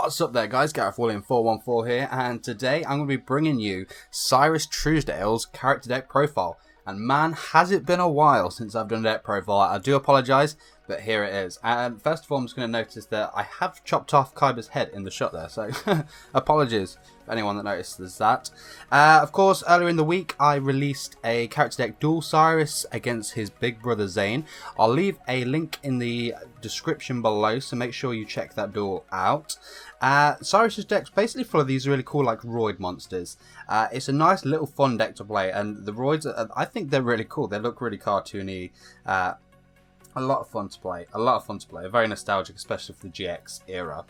What's up there guys, GarethWilliam414 here, and today I'm going to be bringing you Syrus Truesdale's character deck profile. And man, has it been a while since I've done a deck profile. I do apologise, but here it is. And first of all, I'm just going to notice that I have chopped off Kyber's head in the shot there, so apologies for anyone that notices that. Of course, earlier in the week I released a character deck duel Syrus against his big brother Zane. I'll leave a link in the description below, so make sure you check that duel out. Syrus's deck's basically full of these really cool like Roid monsters. It's a nice little fun deck to play, and the Roids, I think they're really cool. They look really cartoony. A lot of fun to play. Very nostalgic, especially for the GX era.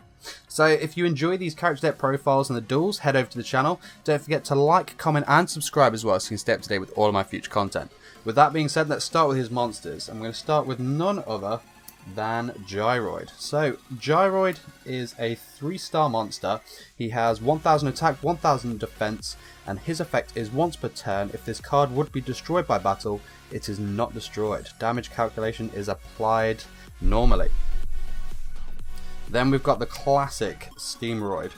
So if you enjoy these character deck profiles and the duels, head over to the channel. Don't forget to like, comment and subscribe as well, so you can stay up to date with all of my future content. With that being said, let's start with his monsters. I'm going to start with none other than Gyroid. So Gyroid is a 3-star monster. He has 1000 attack, 1000 defense, and his effect is once per turn. If this card would be destroyed by battle, it is not destroyed. Damage calculation is applied normally. Then we've got the classic Steamroid.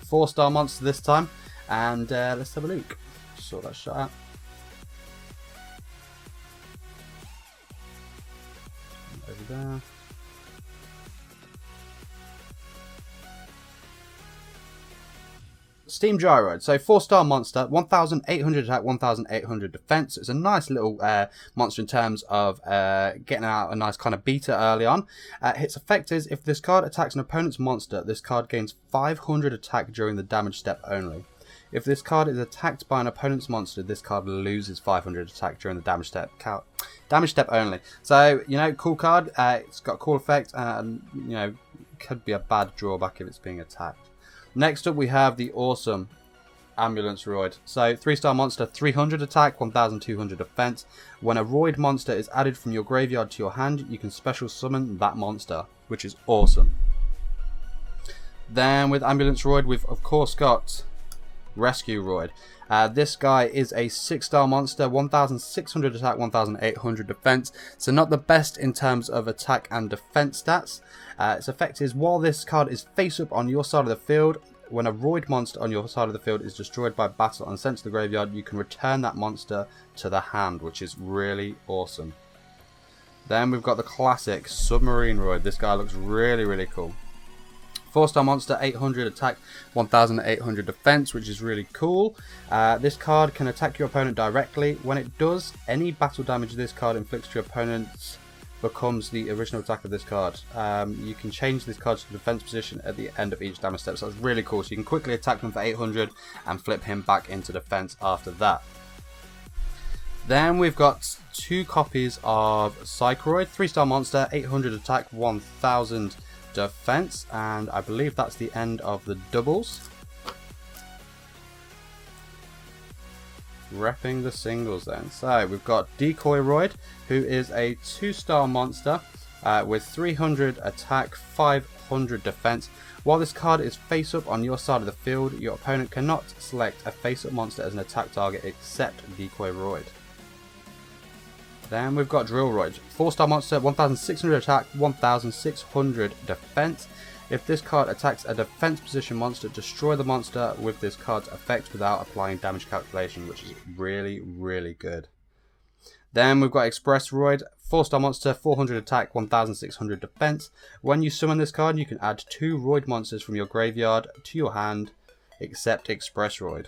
4-star monster this time, and let's have a look. Sort that shot out. Over there. Steam Gyroid, so 4-star monster, 1800 attack, 1800 defense. It's a nice little monster in terms of getting out a nice kind of beater early on. Its effect is, if this card attacks an opponent's monster, this card gains 500 attack during the damage step only. If this card is attacked by an opponent's monster, this card loses 500 attack during the damage step only. So, you know, cool card. It's got a cool effect, and you know, could be a bad drawback if it's being attacked. Next up we have the awesome Ambulance Roid. So 3-star monster, 300 attack, 1200 defense. When a Roid monster is added from your graveyard to your hand, you can special summon that monster, which is awesome. Then with Ambulance Roid, we've of course got Rescue Roid. This guy is a 6-star monster, 1600 attack, 1800 defense. So not the best in terms of attack and defense stats. Its effect is, while this card is face up on your side of the field, when a Roid monster on your side of the field is destroyed by battle and sent to the graveyard, you can return that monster to the hand, which is really awesome. Then we've got the classic Submarine Roid. This guy looks really cool. 4-star monster, 800 attack, 1800 defense, which is really cool. This card can attack your opponent directly. When it does, any battle damage this card inflicts to your opponent becomes the original attack of this card. You can change this card to the defense position at the end of each damage step, so that's really cool. So you can quickly attack him for 800 and flip him back into defense after that. Then we've got 2 copies of Psychroid, 3-star monster, 800 attack, 1000 defense, and I believe that's the end of the doubles. Repping the singles then. So we've got Decoy Roid, who is a 2-star monster with 300 attack, 500 defense. While this card is face up on your side of the field, your opponent cannot select a face up monster as an attack target except Decoy Roid. Then we've got Drill Roid, 4-star monster, 1600 attack, 1600 defense. If this card attacks a defense position monster, destroy the monster with this card's effect without applying damage calculation, which is really good. Then we've got Express Roid, 4-star monster, 400 attack, 1600 defense. When you summon this card, you can add 2 Roid monsters from your graveyard to your hand, except Express Roid.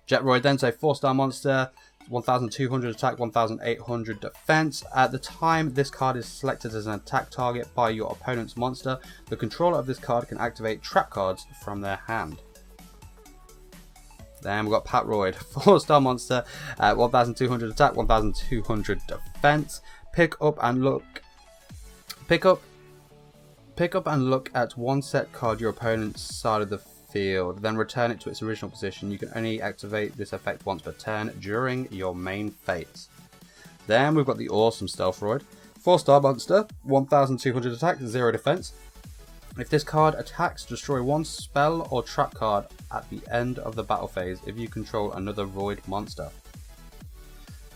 Jet Roid then, so 4-star monster, 1200 attack, 1800 defense. At the time this card is selected as an attack target by your opponent's monster, the controller of this card can activate trap cards from their hand. Then we've got Pat Roid, 4-star monster, 1200 attack, 1200 defense. Pick up and look at one set card your opponent's side of the field, then return it to its original position. You can only activate this effect once per turn during your main phase. Then we've got the awesome Stealth Roid, 4-star monster, 1200 attack, 0 defense. If this card attacks, destroy one spell or trap card at the end of the battle phase if you control another Roid monster.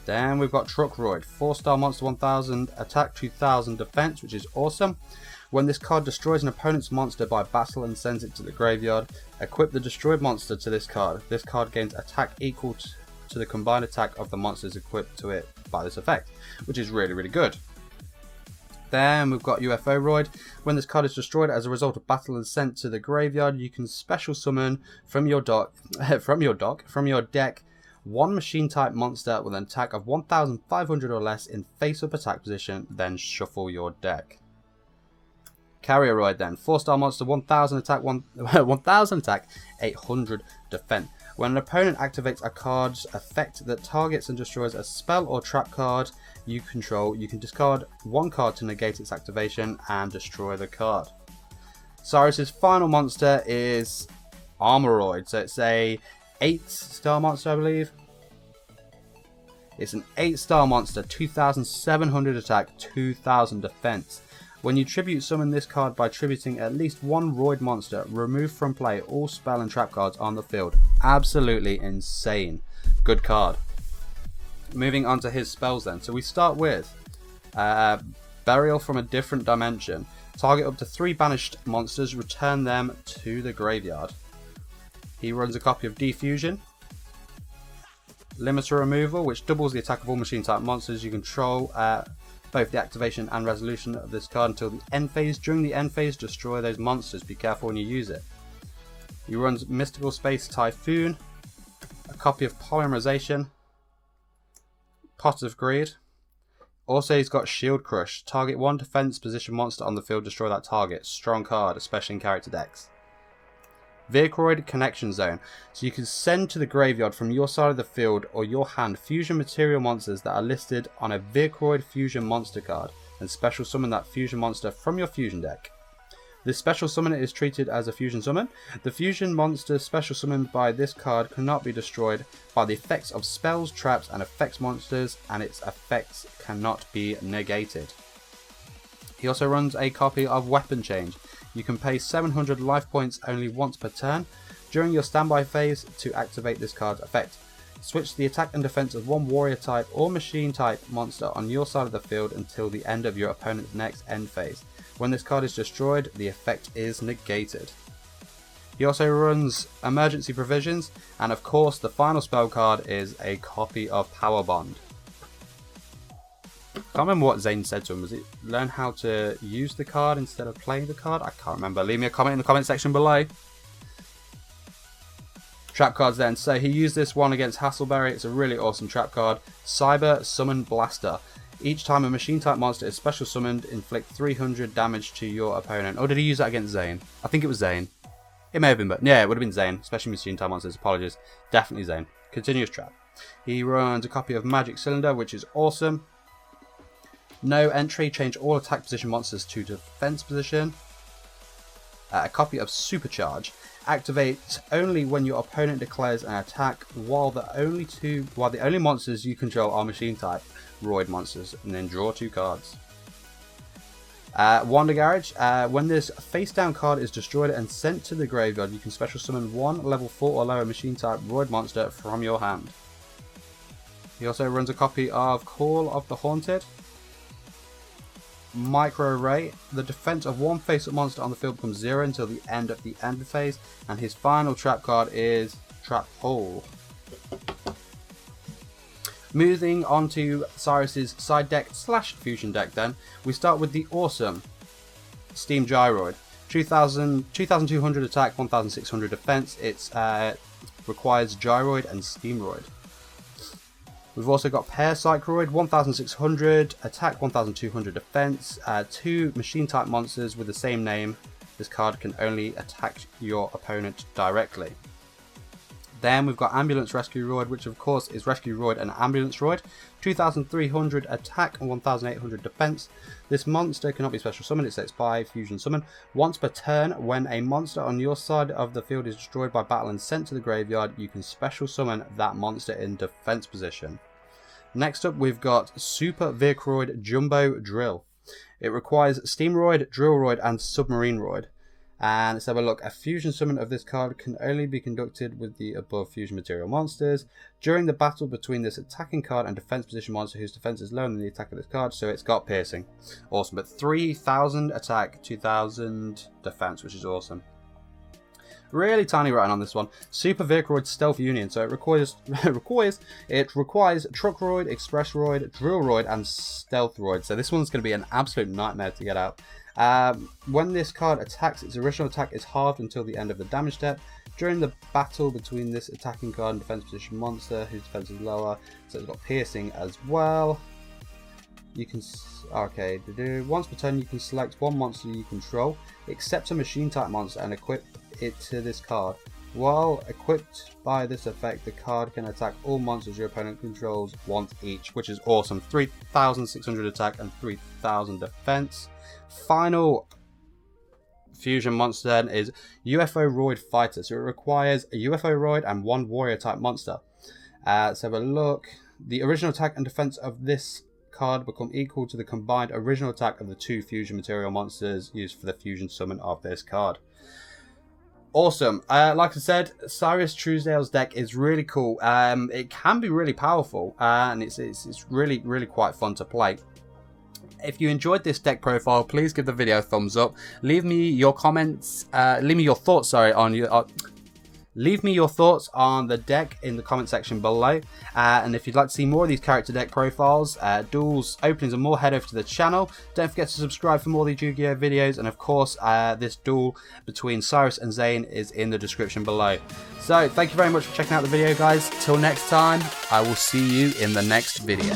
Then we've got Truck Roid, 4-star monster, 1000 attack, 2000 defense, which is awesome. When this card destroys an opponent's monster by battle and sends it to the graveyard, equip the destroyed monster to this card. This card gains attack equal to the combined attack of the monsters equipped to it by this effect, which is really, really good. Then we've got UFO Roid. When this card is destroyed as a result of battle and sent to the graveyard, you can special summon from your deck one machine type monster with an attack of 1500 or less in face up attack position, then shuffle your deck. Carrier Roid then, 4-star monster, 1000 attack, 1000 attack, 800 defense. When an opponent activates a card's effect that targets and destroys a spell or trap card you control, you can discard one card to negate its activation and destroy the card. Syrus's final monster is Armoroid, so it's a 8-star monster, I believe. It's an 8-star monster, 2700 attack, 2000 defense. When you tribute summon this card by tributing at least one Roid monster, remove from play all spell and trap cards on the field. Absolutely insane. Good card. Moving on to his spells then. So we start with Burial from a Different Dimension. Target up to 3 banished monsters, return them to the graveyard. He runs a copy of Defusion. Limiter Removal, which doubles the attack of all machine type monsters you control. Both the activation and resolution of this card until the end phase. During the end phase, destroy those monsters. Be careful when you use it. He runs Mystical Space Typhoon. A copy of Polymerization. Pot of Greed. Also, he's got Shield Crush. Target one defense position monster on the field, destroy that target. Strong card, especially in character decks. Vehicroid Connection Zone. So you can send to the graveyard from your side of the field or your hand fusion material monsters that are listed on a Vehicroid Fusion monster card and special summon that fusion monster from your fusion deck. This special summon is treated as a fusion summon. The fusion monster special summoned by this card cannot be destroyed by the effects of spells, traps, and effects monsters, and its effects cannot be negated. He also runs a copy of Weapon Change. You can pay 700 life points only once per turn during your standby phase to activate this card's effect. Switch the attack and defense of one warrior type or machine type monster on your side of the field until the end of your opponent's next end phase. When this card is destroyed, the effect is negated. He also runs Emergency Provisions, and of course the final spell card is a copy of Power Bond. I can't remember what Zane said to him. Was it learn how to use the card instead of playing the card? I can't remember. Leave me a comment in the comment section below. Trap cards then. So he used this one against Hasselberry. It's a really awesome trap card. Cyber Summon Blaster. Each time a machine type monster is special summoned, inflict 300 damage to your opponent. Or did he use that against Zane? I think it was Zane. It may have been, but yeah, it would have been Zane. Especially machine type monsters. Apologies. Definitely Zane. Continuous trap. He runs a copy of Magic Cylinder, which is awesome. No entry, change all attack position monsters to defense position. A copy of Supercharge. Activates only when your opponent declares an attack while the only monsters you control are machine type Roid monsters, and then draw 2 cards. Wander Garage. When this face down card is destroyed and sent to the graveyard, you can special summon one level 4 or lower machine type Roid monster from your hand. He also runs a copy of Call of the Haunted. Micro Ray. The defense of one face-up monster on the field becomes 0 until the end of the end phase, and his final trap card is Trap Hole. Moving on to Syrus's side deck / fusion deck then, we start with the awesome Steam Gyroid. 2200 attack, 1600 defense. It requires Gyroid and Steamroid. We've also got Pair Psychroid, 1600 attack, 1200 defense. 2 machine type monsters with the same name. This card can only attack your opponent directly. Then we've got Ambulance Rescue Roid, which of course is Rescue Roid and Ambulance Roid. 2300 attack and 1800 defense. This monster cannot be special summoned, it's by fusion summon. Once per turn, when a monster on your side of the field is destroyed by battle and sent to the graveyard, you can special summon that monster in defense position. Next up, we've got Super Vehicroid Jumbo Drill. It requires Steamroid, Drillroid, and Submarine Roid. And let's have a look. A fusion summon of this card can only be conducted with the above fusion material monsters. During the battle between this attacking card and defense position monster whose defense is lower than the attack of this card, so it's got piercing. Awesome. But 3000 attack, 2000 defense, which is awesome. Really tiny writing on this one. Super Vehicle Roid Stealth Union. So it requires Truck Roid, Express Roid, Drill Roid, and Stealth Roid. So this one's going to be an absolute nightmare to get out. When this card attacks, its original attack is halved until the end of the damage step. During the battle between this attacking card and defense position monster whose defense is lower, so it's got piercing as well. You can once per turn you can select one monster you control, except a machine type monster, and equip it to this card. While equipped by this effect, the card can attack all monsters your opponent controls once each, which is awesome. 3600 attack and 3000 defense. Final fusion monster then is UFO Roid Fighter. So it requires a UFO Roid and one warrior type monster. Let's have a look. The original attack and defense of this card become equal to the combined original attack of the two fusion material monsters used for the fusion summon of this card. Awesome. Like I said, Syrus Truesdale's deck is really cool. It can be really powerful, and it's really quite fun to play. If you enjoyed this deck profile, please give the video a thumbs up. Leave me your comments. Leave me your thoughts. Leave me your thoughts on the deck in the comment section below. And if you'd like to see more of these character deck profiles, duels, openings, and more, head over to the channel. Don't forget to subscribe for more of these Yu-Gi-Oh videos. And of course, this duel between Syrus and Zane is in the description below. So thank you very much for checking out the video, guys. Till next time, I will see you in the next video.